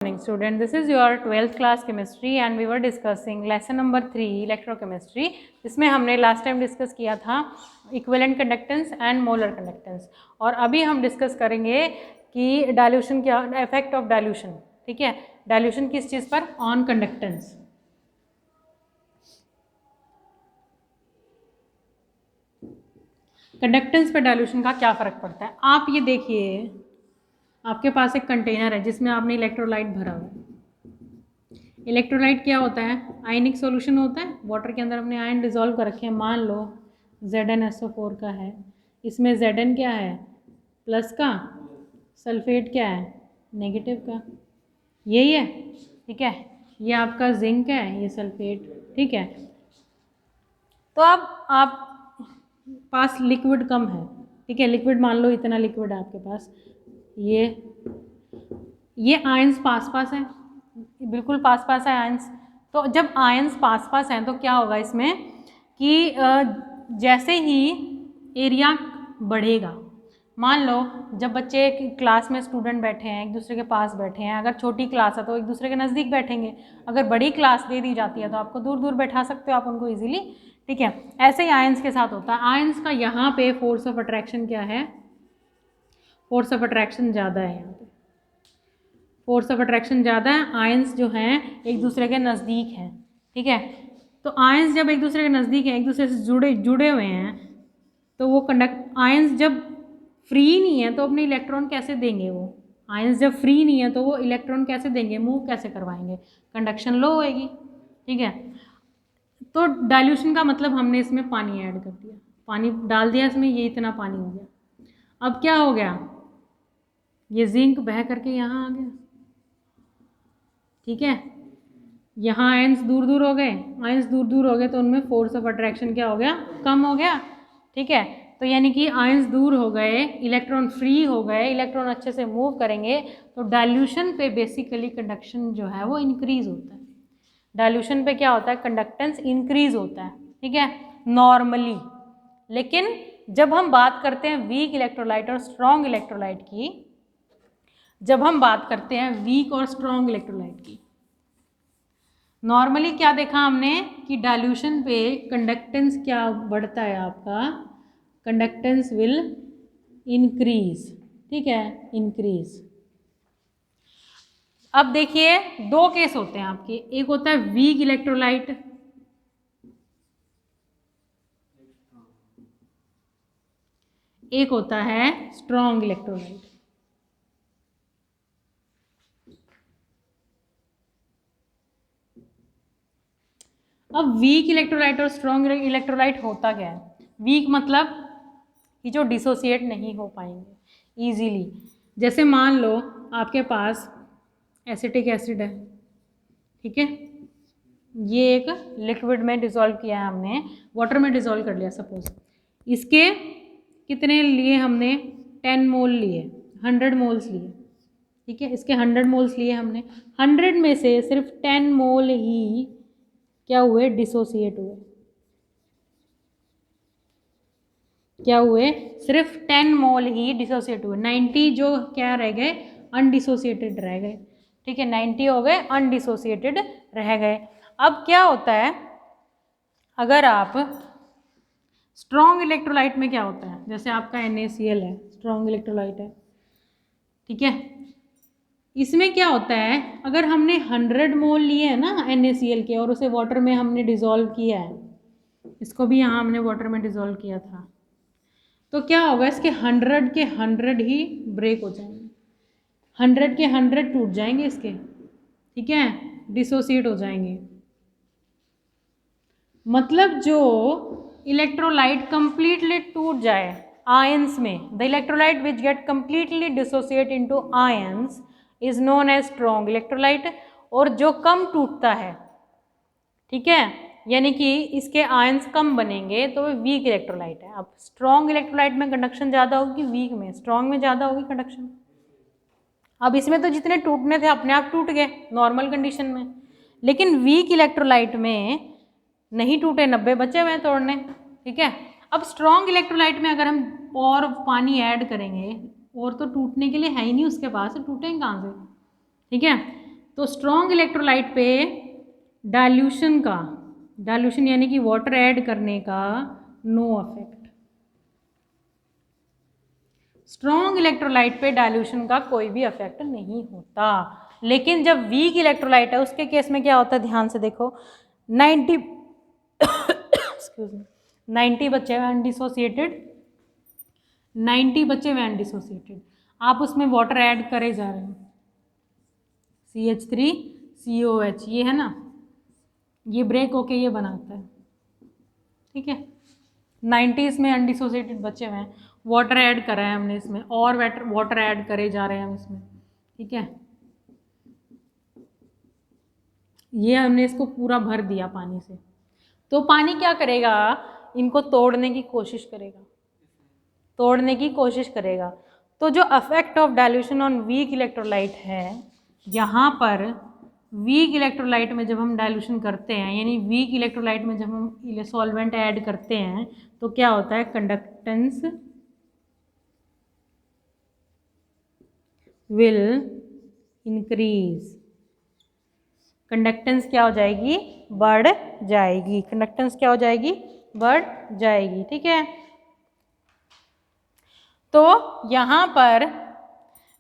Morning student, this is your 12th class chemistry and we were discussing lesson number 3 electrochemistry. इसमें हमने last time discuss किया था equivalent conductance and molar conductance और अभी हम discuss करेंगे कि डाइल्यूशन क्या, इफेक्ट ऑफ डाइल्यूशन. ठीक है, डाइल्यूशन किस चीज़ पर? On conductance. कंडक्टेंस पे डाइल्यूशन का क्या फ़र्क पड़ता है. आप ये देखिए, आपके पास एक कंटेनर है जिसमें आपने इलेक्ट्रोलाइट भरा हुआ है. इलेक्ट्रोलाइट क्या होता है? आयनिक सॉल्यूशन होता है. वाटर के अंदर हमने आयन डिजोल्व कर रखे हैं. मान लो ZnSO4 का है. इसमें Zn क्या है? प्लस का. सल्फेट क्या है? नेगेटिव का. यही है. ठीक है, ये आपका जिंक है, ये सल्फेट. ठीक है, तो अब आप पास लिक्विड कम है. ठीक है, लिक्विड मान लो इतना लिक्विड है आपके पास. ये आयंस पास पास हैं, बिल्कुल पास पास है आयंस. तो जब आयंस पास पास हैं तो क्या होगा इसमें कि जैसे ही एरिया बढ़ेगा, मान लो जब बच्चे क्लास में स्टूडेंट बैठे हैं, एक दूसरे के पास बैठे हैं, अगर छोटी क्लास है तो एक दूसरे के नज़दीक बैठेंगे. अगर बड़ी क्लास दे दी जाती है तो आपको दूर दूर बैठा सकते हो आप उनको इजीली. ठीक है, ऐसे ही आयंस के साथ होता है. आयंस का यहाँ पे फोर्स ऑफ अट्रैक्शन क्या है? फोर्स ऑफ अट्रैक्शन ज़्यादा है. यहाँ पे फोर्स ऑफ अट्रैक्शन ज़्यादा है. आयंस जो हैं एक दूसरे के नज़दीक हैं. ठीक है, तो आयंस जब एक दूसरे के नज़दीक हैं, एक दूसरे से जुड़े हुए हैं, तो वो आयंस जब फ्री नहीं है तो अपने इलेक्ट्रॉन कैसे देंगे? वो आयंस जब फ्री नहीं है तो वो इलेक्ट्रॉन कैसे देंगे? मूव कैसे करवाएंगे? कंडक्शन लो होएगी. ठीक है, तो डाइल्यूशन का मतलब हमने इसमें पानी ऐड कर दिया, पानी डाल दिया इसमें, ये इतना पानी हो गया. अब क्या हो गया? ये जिंक बह करके यहाँ आ गया. ठीक है, यहाँ आयंस दूर दूर हो गए. आयंस दूर दूर हो गए तो उनमें फोर्स ऑफ अट्रैक्शन क्या हो गया? कम हो गया. ठीक है, तो यानी कि आयंस दूर हो गए, इलेक्ट्रॉन फ्री हो गए, इलेक्ट्रॉन अच्छे से मूव करेंगे, तो डाइल्यूशन पे बेसिकली कंडक्शन जो है वो इंक्रीज होता है. डाइल्यूशन पे क्या होता है? कंडक्टेंस इंक्रीज होता है. ठीक है, नॉर्मली. लेकिन जब हम बात करते हैं वीक इलेक्ट्रोलाइट और स्ट्रॉन्ग इलेक्ट्रोलाइट की, जब हम बात करते हैं वीक और स्ट्रॉन्ग इलेक्ट्रोलाइट की, नॉर्मली क्या देखा हमने कि डाइल्यूशन पे कंडक्टेंस क्या बढ़ता है आपका? Conductance will increase. ठीक है, इंक्रीज. अब देखिए, दो केस होते हैं आपके. एक होता है वीक इलेक्ट्रोलाइट, एक होता है स्ट्रॉन्ग इलेक्ट्रोलाइट. अब वीक इलेक्ट्रोलाइट और स्ट्रॉन्ग इलेक्ट्रोलाइट होता क्या है? वीक मतलब कि जो डिसोसिएट नहीं हो पाएंगे इजीली. जैसे मान लो आपके पास एसिटिक एसिड है. ठीक है, ये एक लिक्विड में डिसॉल्व किया है हमने, वाटर में डिसॉल्व कर लिया सपोज. इसके कितने लिए हमने? 10 मोल लिए, 100 मोल्स लिए. ठीक है, इसके 100 मोल्स लिए हमने. 100 में से सिर्फ 10 मोल ही क्या हुए? डिसोसिएट हुए. क्या हुए? सिर्फ 10 मोल ही डिसोसिएट हुए. 90 जो क्या रह गए? अनडिसोसिएटेड रह गए. ठीक है, 90 हो गए अनडिसोसिएटेड रह गए. अब क्या होता है, अगर आप स्ट्रॉन्ग इलेक्ट्रोलाइट में क्या होता है? जैसे आपका NaCl है, स्ट्रॉन्ग इलेक्ट्रोलाइट है. ठीक है, इसमें क्या होता है, अगर हमने 100 मोल लिए हैं ना NaCl के और उसे वाटर में हमने डिसॉल्व किया है, इसको भी यहाँ हमने वाटर में डिसॉल्व किया था, तो क्या होगा? इसके 100 के 100 ही ब्रेक हो जाएंगे. 100 के 100 टूट जाएंगे इसके. ठीक है, डिसोसिएट हो जाएंगे. मतलब जो इलेक्ट्रोलाइट कंप्लीटली टूट जाए आयंस में, the electrolyte which get completely dissociate into ions is known as strong electrolyte. और जो कम टूटता है, ठीक है, यानी कि इसके आयंस कम बनेंगे, तो वो वीक इलेक्ट्रोलाइट है. अब स्ट्रॉन्ग इलेक्ट्रोलाइट में कंडक्शन ज़्यादा होगी, वीक में, स्ट्रॉन्ग में ज़्यादा होगी कंडक्शन. अब इसमें तो जितने टूटने थे अपने आप टूट गए नॉर्मल कंडीशन में, लेकिन वीक इलेक्ट्रोलाइट में नहीं टूटे, 90 बचे हुए तोड़ने. ठीक है, अब स्ट्रॉन्ग इलेक्ट्रोलाइट में अगर हम और पानी ऐड करेंगे, और तो टूटने के लिए है ही नहीं उसके पास, टूटेंगे कहाँ से? ठीक है, तो स्ट्रॉन्ग इलेक्ट्रोलाइट पे डाइल्यूशन यानी कि वाटर ऐड करने का नो इफेक्ट। स्ट्रॉन्ग इलेक्ट्रोलाइट पे डाइल्यूशन का कोई भी इफेक्ट नहीं होता। लेकिन जब वीक इलेक्ट्रोलाइट है उसके केस में क्या होता है, ध्यान से देखो, 90 एक्सक्यूज मी 90 बच्चे हैं अनडिसोसिएटेड, 90 बच्चे हैं अनडिसोसिएटेड, आप उसमें वाटर ऐड करे जा रहे हैं, CH3COH ये है ना, ये ब्रेक होके ये बनाता है, ठीक है। 90 इसमें अनडिसोसिएटेड बच्चे हुए हैं, वाटर ऐड करा है हमने इसमें, और वाटर ऐड करे जा रहे हैं हम इसमें, ठीक है। ये हमने इसको पूरा भर दिया पानी से, तो पानी क्या करेगा, इनको तोड़ने की कोशिश करेगा, तो जो affect of dilution on weak electrolyte है, यहाँ पर वीक इलेक्ट्रोलाइट में जब हम डाइल्यूशन करते हैं, यानी वीक इलेक्ट्रोलाइट में जब हम सॉल्वेंट ऐड करते हैं तो क्या होता है, कंडक्टेंस विल इंक्रीज, कंडक्टेंस क्या हो जाएगी, बढ़ जाएगी, कंडक्टेंस क्या हो जाएगी, बढ़ जाएगी, ठीक है। तो यहाँ पर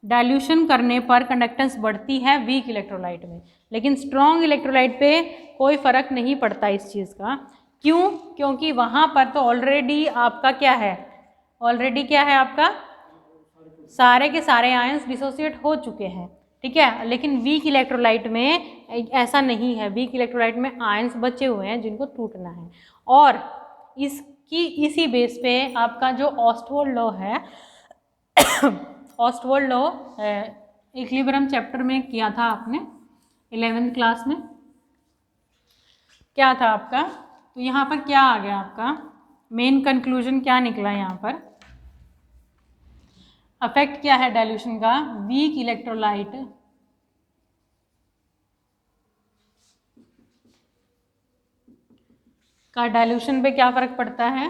डाइल्यूशन करने पर कंडक्टेंस बढ़ती है वीक इलेक्ट्रोलाइट में, लेकिन स्ट्रॉन्ग इलेक्ट्रोलाइट पे कोई फर्क नहीं पड़ता इस चीज़ का। क्यों? क्योंकि वहाँ पर तो ऑलरेडी आपका क्या है, आपका सारे के सारे आयंस डिसोसिएट हो चुके हैं, ठीक है। लेकिन वीक इलेक्ट्रोलाइट में ऐसा नहीं है, वीक इलेक्ट्रोलाइट में आयंस बचे हुए हैं जिनको टूटना है, और इसी बेस पे आपका जो ऑस्टवोल्ड लॉ है ऑस्टवोल्ड लॉ इक्विलिब्रियम चैप्टर में किया था आपने 11th क्लास में, क्या था आपका, तो यहाँ पर क्या आ गया, आपका मेन कंक्लूजन क्या निकला, यहाँ पर अफेक्ट क्या है डाइल्यूशन का, वीक इलेक्ट्रोलाइट का डाइल्यूशन पे क्या फर्क पड़ता है,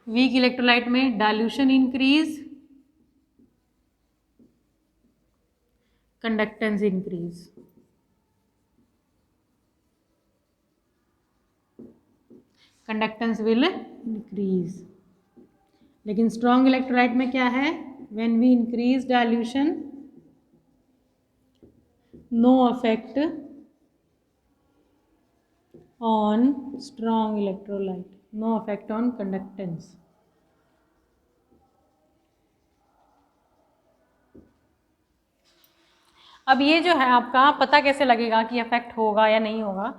वीक इलेक्ट्रोलाइट में dilution increase, conductance increase, conductance will increase. लेकिन स्ट्रॉन्ग इलेक्ट्रोलाइट में क्या है, when we increase dilution no effect on strong electrolyte, no effect on conductance. अब ये जो है आपका पता कैसे लगेगा कि इफेक्ट होगा या नहीं होगा,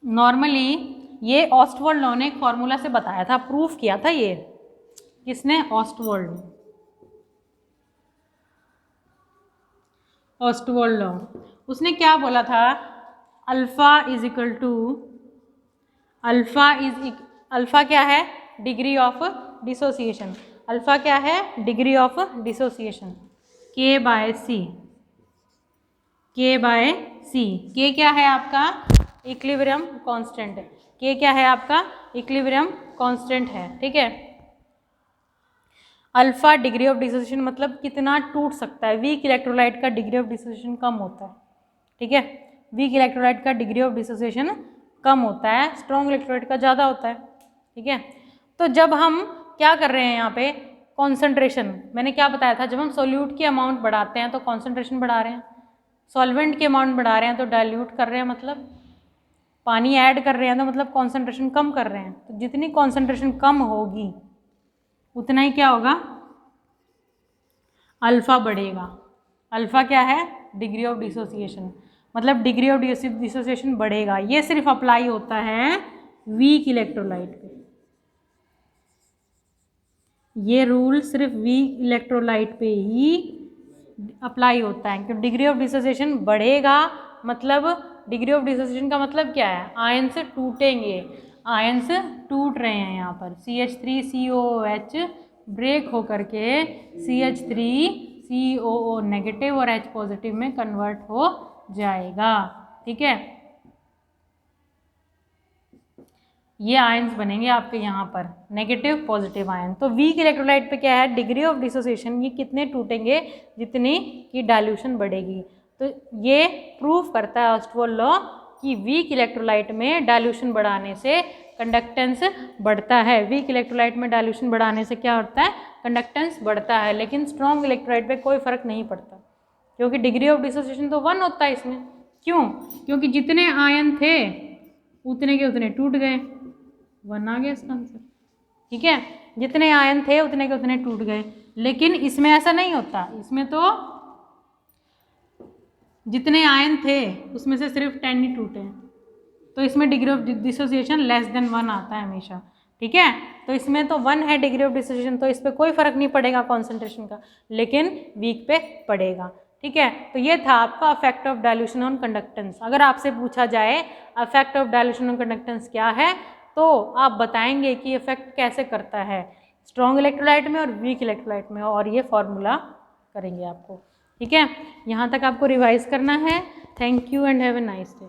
नॉर्मली ये ऑस्टवोल्ड लॉ ने एक फॉर्मूला से बताया था, प्रूफ किया था, ये किसने, ऑस्टवोल्ड लॉ। उसने क्या बोला था, अल्फा क्या है, डिग्री ऑफ डिसोसिएशन, अल्फा क्या है, degree of dissociation, K by C, K क्या है आपका, इक्विलिब्रियम कांस्टेंट, K क्या है आपका, इक्विलिब्रियम कांस्टेंट है, ठीक है। अल्फा डिग्री ऑफ डिसोसिएशन मतलब कितना टूट सकता है, वीक इलेक्ट्रोलाइट का डिग्री ऑफ डिसोसिएशन कम होता है, ठीक है, वीक इलेक्ट्रोलाइट का डिग्री ऑफ डिसोसिएशन कम होता है, स्ट्रॉन्ग इलेक्ट्रोलाइट का ज़्यादा होता है, ठीक है। तो जब हम क्या कर रहे हैं यहाँ पे, कॉन्सेंट्रेशन, मैंने क्या बताया था, जब हम सोल्यूट की अमाउंट बढ़ाते हैं तो कॉन्सेंट्रेशन बढ़ा रहे हैं, सॉल्वेंट की अमाउंट बढ़ा रहे हैं तो डाइल्यूट कर रहे हैं, मतलब पानी ऐड कर रहे हैं तो मतलब कॉन्सेंट्रेशन कम कर रहे हैं, तो जितनी कॉन्सेंट्रेशन कम होगी उतना ही क्या होगा, अल्फा बढ़ेगा। अल्फा क्या है, डिग्री ऑफ डिसोसिएशन, मतलब डिग्री ऑफ डिसोसिएशन बढ़ेगा। ये सिर्फ अप्लाई होता है वीक इलेक्ट्रोलाइट पे, ये रूल सिर्फ वीक इलेक्ट्रोलाइट पे ही अप्लाई होता है, क्योंकि डिग्री ऑफ डिसोसिएशन बढ़ेगा, मतलब डिग्री ऑफ डिसोसिएशन का मतलब क्या है, आयंस टूटेंगे, आयंस टूट रहे हैं, यहाँ पर CH3COOH ब्रेक होकर के CH3COO नेगेटिव और H पॉजिटिव में कन्वर्ट हो जाएगा, ठीक है। ये आयंस बनेंगे आपके यहाँ पर नेगेटिव पॉजिटिव आयन। तो वीक इलेक्ट्रोलाइट पे क्या है, डिग्री ऑफ डिसोसिएशन, ये कितने टूटेंगे, जितनी की डाइल्यूशन बढ़ेगी। तो ये प्रूफ करता है ऑस्टवॉल्ड लॉ कि वीक इलेक्ट्रोलाइट में डाइल्यूशन बढ़ाने से कंडक्टेंस बढ़ता है। वीक इलेक्ट्रोलाइट में डाइल्यूशन बढ़ाने से क्या होता है, कंडक्टेंस बढ़ता है। लेकिन स्ट्रॉन्ग इलेक्ट्रोलाइट पे कोई फर्क नहीं पड़ता, क्योंकि डिग्री ऑफ डिसोसिएशन तो 1 होता है इसमें। क्यों? क्योंकि जितने आयन थे उतने के उतने टूट गए, 1 आ गया इसका आंसर। ठीक है, जितने आयन थे उतने के उतने टूट गए। लेकिन इसमें ऐसा नहीं होता, इसमें तो जितने आयन थे उसमें से सिर्फ 10 ही टूटे हैं। तो इसमें degree of dissociation less than 1 आता है हमेशा। ठीक है, तो इसमें तो 1 है डिग्री ऑफ डिसोसिएशन, तो इस पर कोई फर्क नहीं पड़ेगा कॉन्सेंट्रेशन का, लेकिन वीक पे पड़ेगा। ठीक है, तो ये था आपका effect of dilution on conductance. अगर आपसे पूछा जाए effect of dilution on conductance क्या है, तो आप बताएंगे कि इफेक्ट कैसे करता है स्ट्रॉन्ग इलेक्ट्रोलाइट में और वीक इलेक्ट्रोलाइट में, और ये फॉर्मूला करेंगे आपको। ठीक है, यहाँ तक आपको रिवाइज करना है। Thank you and have a nice day.